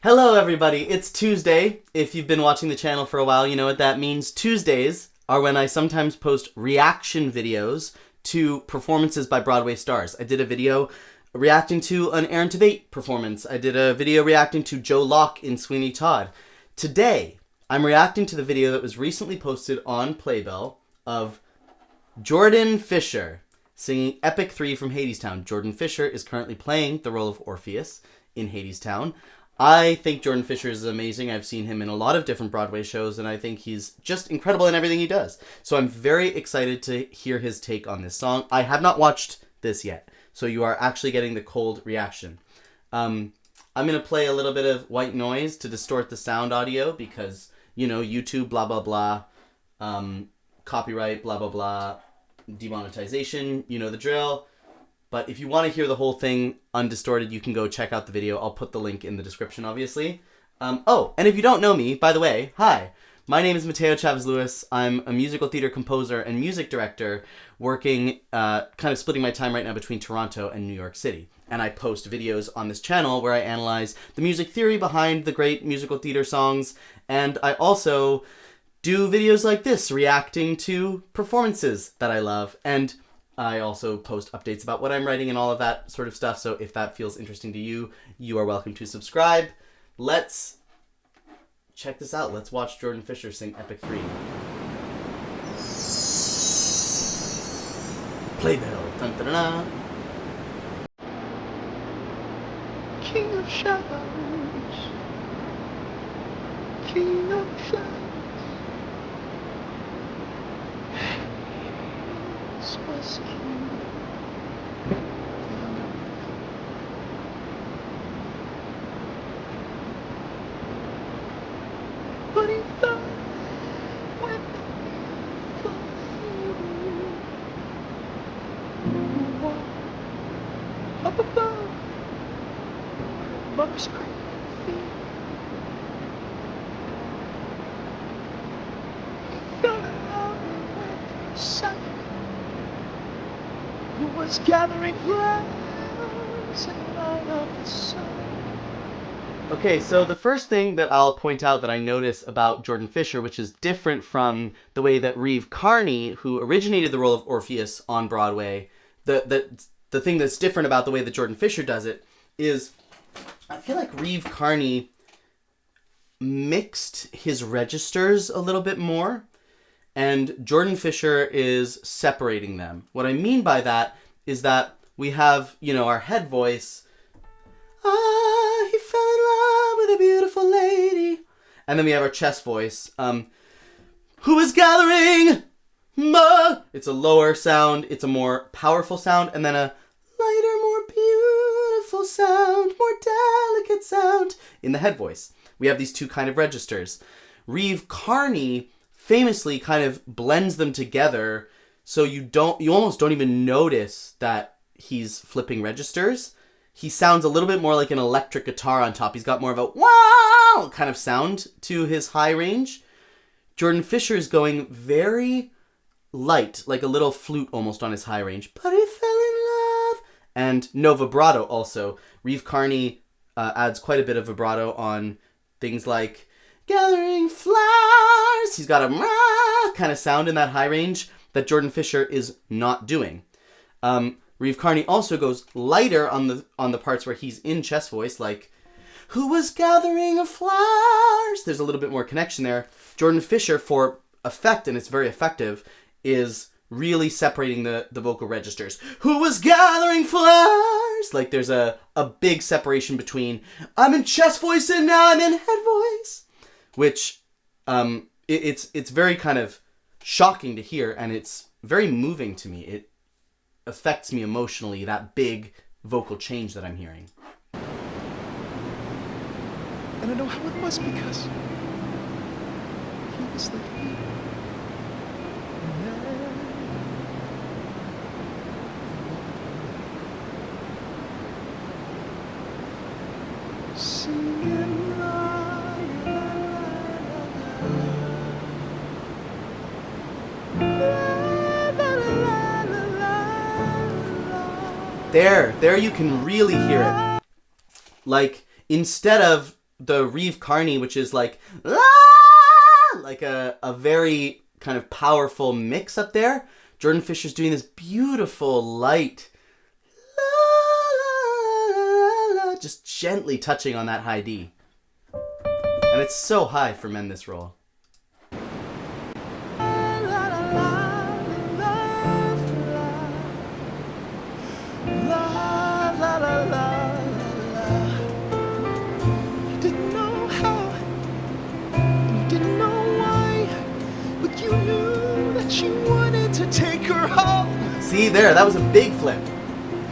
Hello everybody, it's Tuesday. If you've been watching the channel for a while, you know what that means. Tuesdays are when I sometimes post reaction videos to performances by Broadway stars. I did a video reacting to an Aaron Tveit performance. I did a video reacting to Joe Locke in Sweeney Todd. Today, I'm reacting to the video that was recently posted on Playbill of Jordan Fisher singing Epic 3 from Hadestown. Jordan Fisher is currently playing the role of Orpheus in Hadestown. I think Jordan Fisher is amazing. I've seen him in a lot of different Broadway shows, and I think he's just incredible in everything he does. So I'm very excited to hear his take on this song. I have not watched this yet, so you are actually getting the cold reaction. I'm going to play a little bit of white noise to distort the sound audio because, you know, YouTube, blah, blah, blah, copyright, blah, blah, blah, demonetization, you know the drill. But if you want to hear the whole thing undistorted, you can go check out the video. I'll put the link in the description, obviously. Oh, and if you don't know me, by the way, hi. My name is Mateo Lewis. I'm a musical theater composer and music director working, kind of splitting my time right now between Toronto and New York City. And I post videos on this channel where I analyze the music theory behind the great musical theater songs. And I also do videos like this, reacting to performances that I love. And I also post updates about what I'm writing and all of that sort of stuff. So if that feels interesting to you, you are welcome to subscribe. Let's check this out. Let's watch Jordan Fisher sing Epic 3. Playbill. Dun, dun, dun, dun. King of shadows, King of shadows. Was king. But he fell with the lady who walked up above mother's great feet. He fell in love with Sunday, who was gathering flowers in the light of the sun. Okay, so the first thing that I'll point out that I notice about Jordan Fisher, which is different from the way that Reeve Carney, who originated the role of Orpheus on Broadway, the thing that's different about the way that Jordan Fisher does it is I feel like Reeve Carney mixed his registers a little bit more. And Jordan Fisher is separating them. What I mean by that is that we have, you know, our head voice. Ah, he fell in love with a beautiful lady. And then we have our chest voice. Who is gathering? It's a lower sound. It's a more powerful sound. And then a lighter, more beautiful sound, more delicate sound in the head voice. We have these two kind of registers. Reeve Carney famously kind of blends them together so you almost don't even notice that he's flipping registers. He sounds a little bit more like an electric guitar on top. He's got more of a wow kind of sound to his high range. Jordan Fisher is going very light, like a little flute almost on his high range. But he fell in love. And no vibrato also. Reeve Carney adds quite a bit of vibrato on things like gathering flowers. He's got a rah kind of sound in that high range that Jordan Fisher is not doing. Reeve Carney also goes lighter on the parts where he's in chest voice, like, who was gathering flowers? There's a little bit more connection there. Jordan Fisher, for effect, and it's very effective, is really separating the vocal registers. Who was gathering flowers? Like there's a big separation between I'm in chest voice and now I'm in head voice. Which it's very kind of shocking to hear, and it's very moving to me. It affects me emotionally, that big vocal change that I'm hearing. And I know how it was because he was like me. Singing la, la, la, la, la. There you can really hear it. Like, instead of the Reeve Carney, which is like, la, like a very kind of powerful mix up there. Jordan Fisher's doing this beautiful, light, la, la, la, la, just gently touching on that high D. And it's so high for men, this role. She wanted to take her home. See there, that was a big flip.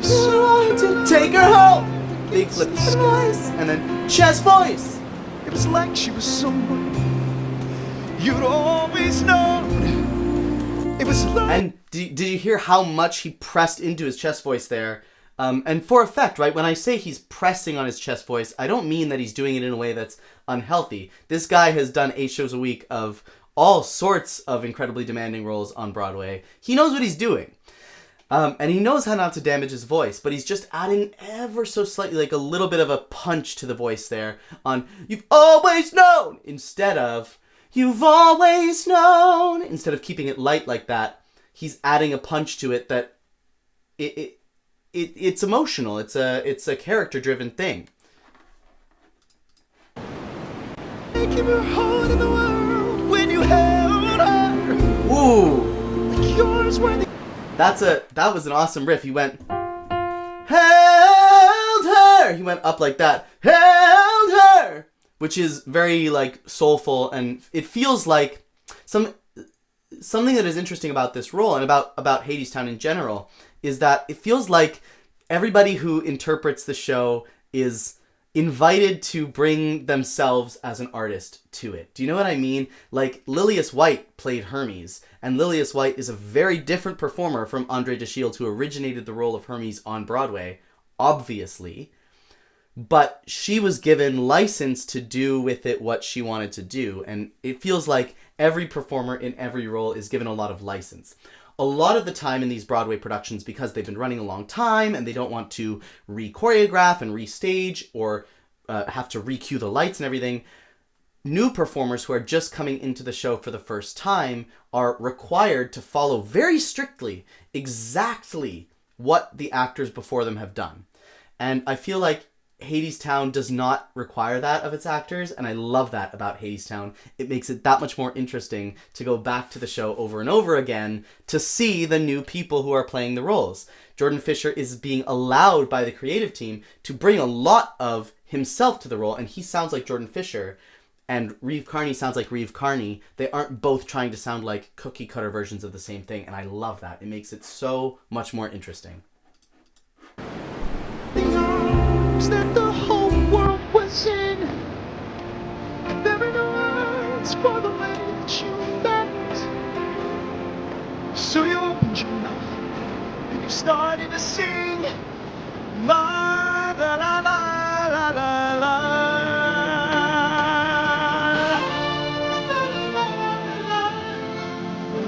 She wanted to take her home. Big flip twice, and then chest voice. It was like she was someone you'd always known. It was like... And did you hear how much he pressed into his chest voice there? And for effect, right? When I say he's pressing on his chest voice, I don't mean that he's doing it in a way that's unhealthy. This guy has done 8 shows a week of all sorts of incredibly demanding roles on Broadway. He knows what he's doing. And he knows how not to damage his voice, but he's just adding ever so slightly, like a little bit of a punch to the voice there on "You've always known" instead of "You've always known." Instead of keeping it light like that, he's adding a punch to it that it's emotional. It's a character-driven thing. Give her heart in the world when you held her. Ooh. Like yours were the... That was an awesome riff. He went, held her. He went up like that, held her, which is very like soulful, and it feels like something that is interesting about this role and about Hadestown in general is that it feels like everybody who interprets the show is invited to bring themselves as an artist to it. Do you know what I mean? Like, Lillias White played Hermes, and Lillias White is a very different performer from Andre de Shields, who originated the role of Hermes on Broadway, obviously. But she was given license to do with it what she wanted to do, and it feels like every performer in every role is given a lot of license. A lot of the time in these Broadway productions, because they've been running a long time and they don't want to re-choreograph and restage or have to re-cue the lights and everything, new performers who are just coming into the show for the first time are required to follow very strictly exactly what the actors before them have done. And I feel like Hadestown does not require that of its actors, and I love that about Hadestown. It makes it that much more interesting to go back to the show over and over again to see the new people who are playing the roles. Jordan Fisher is being allowed by the creative team to bring a lot of himself to the role, and he sounds like Jordan Fisher, and Reeve Carney sounds like Reeve Carney. They aren't both trying to sound like cookie cutter versions of the same thing, and I love that. It makes it so much more interesting. That the whole world was in. There were no words for the way that you meant. So you opened your mouth and you started to sing. La la la la la la la.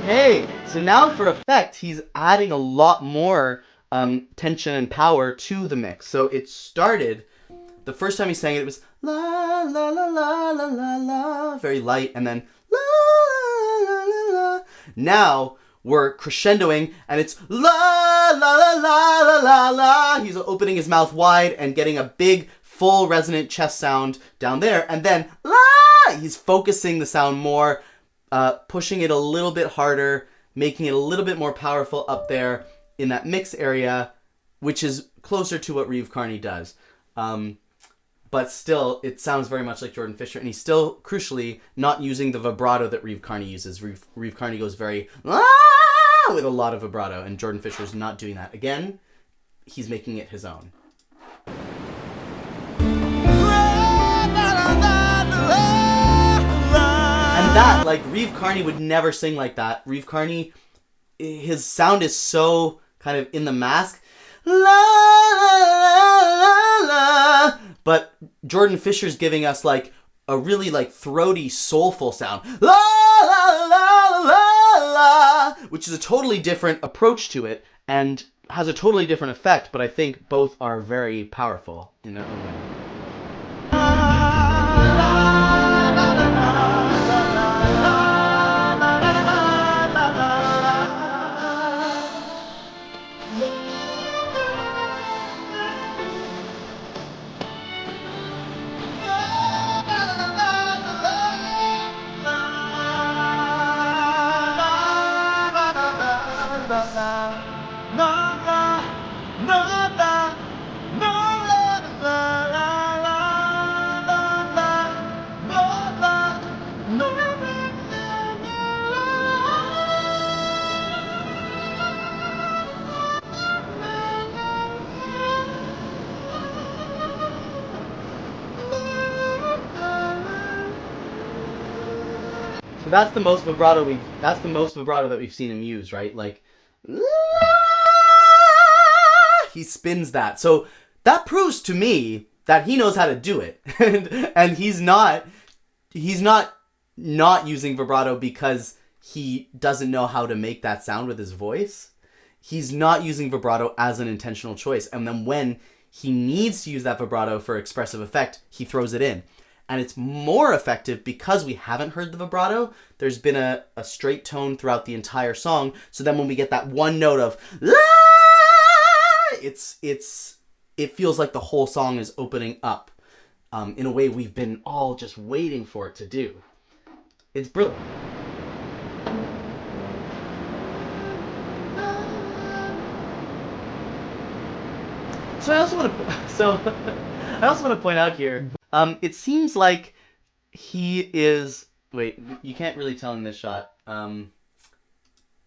Hey, so now for effect, he's adding a lot more tension and power to the mix. So it started, the first time he sang it, it was la la la la la la la, very light, and then la la la la. Now we're crescendoing, and it's la la la la la la la. He's opening his mouth wide and getting a big, full resonant chest sound down there, and then la. He's focusing the sound more, pushing it a little bit harder, making it a little bit more powerful up there in that mix area, which is closer to what Reeve Carney does. But still, it sounds very much like Jordan Fisher, and he's still, crucially, not using the vibrato that Reeve Carney uses. Reeve Carney goes very, ah, with a lot of vibrato, and Jordan Fisher's not doing that. Again, he's making it his own. And that, like, Reeve Carney would never sing like that. Reeve Carney, his sound is so kind of in the mask. La, la, la, la. But Jordan Fisher's giving us like a really like throaty, soulful sound. La, la, la, la, la, which is a totally different approach to it and has a totally different effect, but I think both are very powerful in their own way. That's the most vibrato that we've seen him use, right? Like he spins that. So that proves to me that he knows how to do it. And he's not using vibrato because he doesn't know how to make that sound with his voice. He's not using vibrato as an intentional choice. And then when he needs to use that vibrato for expressive effect, he throws it in. And it's more effective because we haven't heard the vibrato. There's been a straight tone throughout the entire song. So then when we get that one note of la, it feels like the whole song is opening up in a way we've been all just waiting for it to do. It's brilliant. So I also want to point out here. It seems like he is. Wait, you can't really tell in this shot.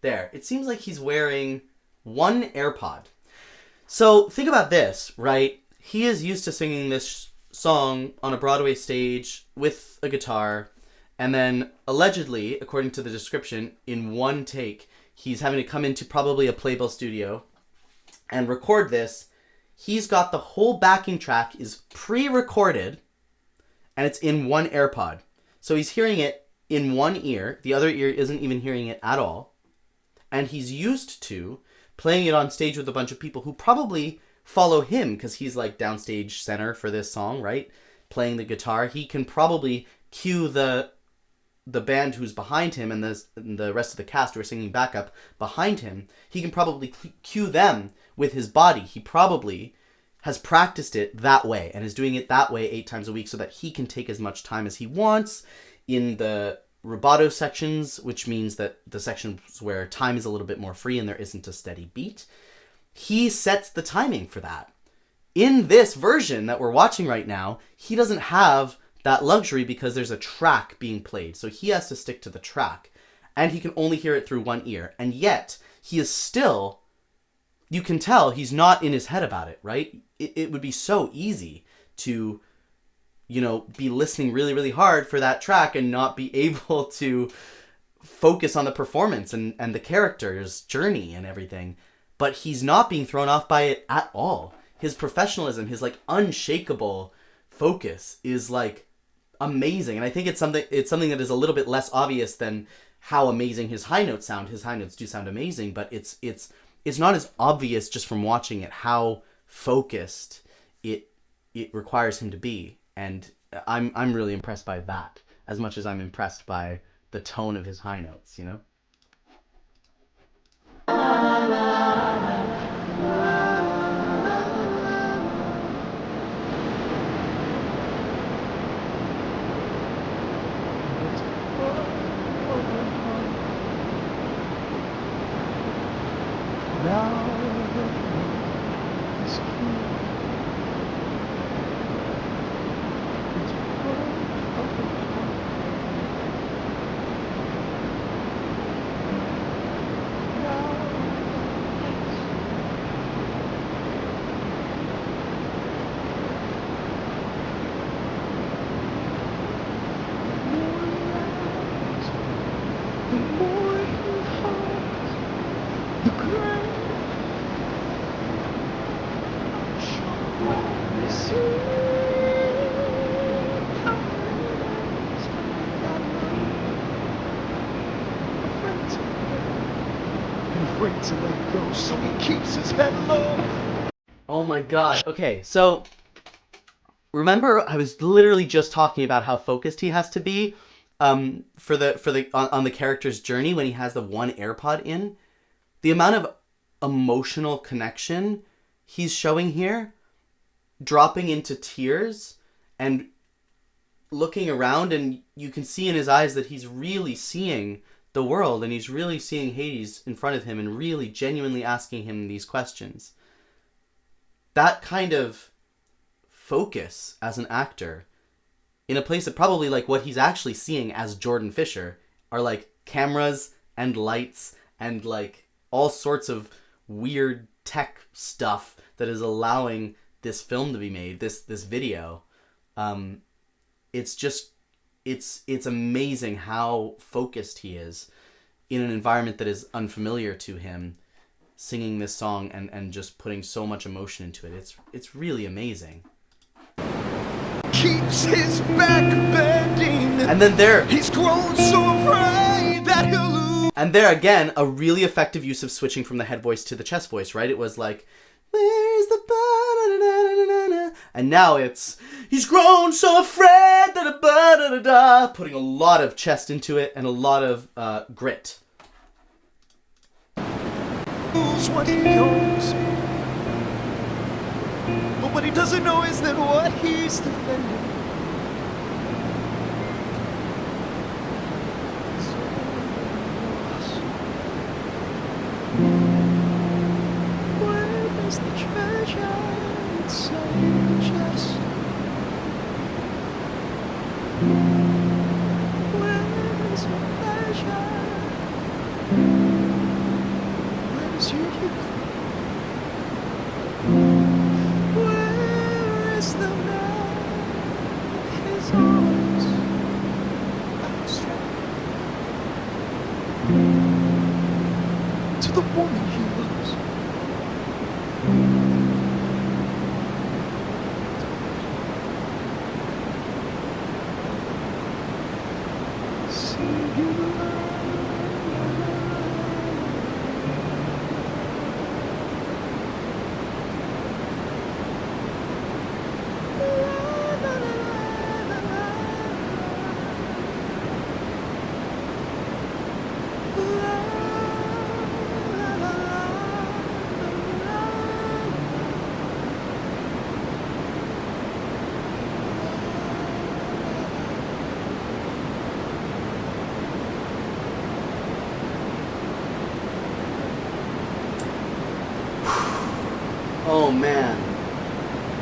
There. It seems like he's wearing one AirPod. So think about this, right? He is used to singing this song on a Broadway stage with a guitar, and then allegedly, according to the description, in one take, he's having to come into probably a Playbill studio and record this. He's got the whole backing track is pre-recorded, and it's in one AirPod. So he's hearing it in one ear. The other ear isn't even hearing it at all. And he's used to playing it on stage with a bunch of people who probably follow him because he's like downstage center for this song, right? Playing the guitar. He can probably cue the band who's behind him and the rest of the cast who are singing backup behind him. He can probably cue them with his body. He probably has practiced it that way and is doing it that way 8 times a week so that he can take as much time as he wants in the rubato sections, which means that the sections where time is a little bit more free and there isn't a steady beat. He sets the timing for that. In this version that we're watching right now, he doesn't have that luxury because there's a track being played. So he has to stick to the track. And he can only hear it through one ear. And yet, he is still... You can tell he's not in his head about it, right? It would be so easy to, be listening really, really hard for that track and not be able to focus on the performance and the character's journey and everything. But he's not being thrown off by it at all. His professionalism, his unshakable focus is amazing. And I think it's something that is a little bit less obvious than how amazing his high notes sound. His high notes do sound amazing, but it's not as obvious just from watching it how focused it requires him to be. And I'm really impressed by that as much as I'm impressed by the tone of his high notes, To let go, so he keeps his head low. Oh my god. Okay, so remember I was literally just talking about how focused he has to be on the character's journey when he has the one AirPod in. The amount of emotional connection he's showing here, dropping into tears and looking around, and you can see in his eyes that he's really seeing the world, and he's really seeing Hades in front of him and really genuinely asking him these questions. That kind of focus as an actor in a place that probably what he's actually seeing as Jordan Fisher are cameras and lights and all sorts of weird tech stuff that is allowing this film to be made, this video. It's just it's amazing how focused he is in an environment that is unfamiliar to him, singing this song and just putting so much emotion into it. It's really amazing. Keeps his back bending. And then there, He's grown so afraid that he'll lose. and there again, a really effective use of switching from the head voice to the chest voice, right? It was like, where's the ba-da-da-da-da-da-da? And now it's, he's grown so afraid that a ba-da-da-da, putting a lot of chest into it and a lot of grit. What he knows. But what he doesn't know is that what he's defending is lost. Where is the treasure inside the chest? Where is your pleasure? Where is your youth? Where is the man with his arms outstretched to the woman he loves? See you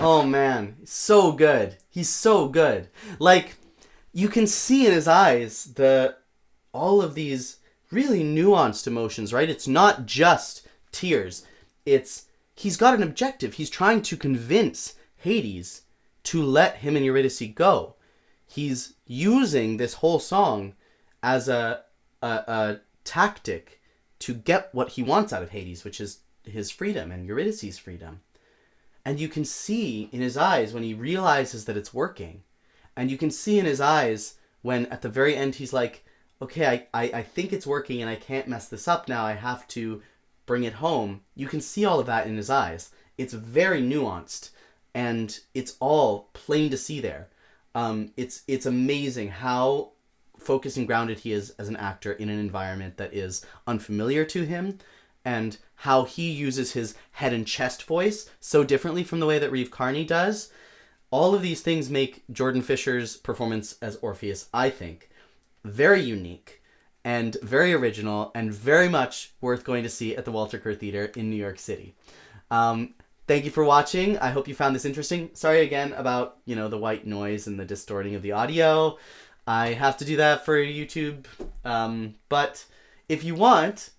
Oh man, so good. He's so good. Like, you can see in his eyes all of these really nuanced emotions, right? It's not just tears. He's got an objective. He's trying to convince Hades to let him and Eurydice go. He's using this whole song as a tactic to get what he wants out of Hades, which is his freedom and Eurydice's freedom. And you can see in his eyes when he realizes that it's working. And you can see in his eyes when at the very end he's like, okay, I think it's working and I can't mess this up now. I have to bring it home. You can see all of that in his eyes. It's very nuanced and it's all plain to see there. It's amazing how focused and grounded he is as an actor in an environment that is unfamiliar to him, and how he uses his head and chest voice so differently from the way that Reeve Carney does. All of these things make Jordan Fisher's performance as Orpheus, I think, very unique and very original and very much worth going to see at the Walter Kerr Theater in New York City. Thank you for watching. I hope you found this interesting. Sorry again about, the white noise and the distorting of the audio. I have to do that for YouTube. But if you want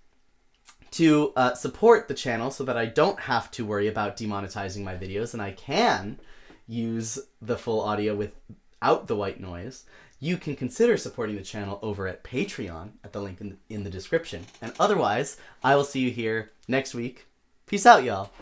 to support the channel so that I don't have to worry about demonetizing my videos and I can use the full audio without the white noise, you can consider supporting the channel over at Patreon at the link in the description. And otherwise, I will see you here next week. Peace out, y'all.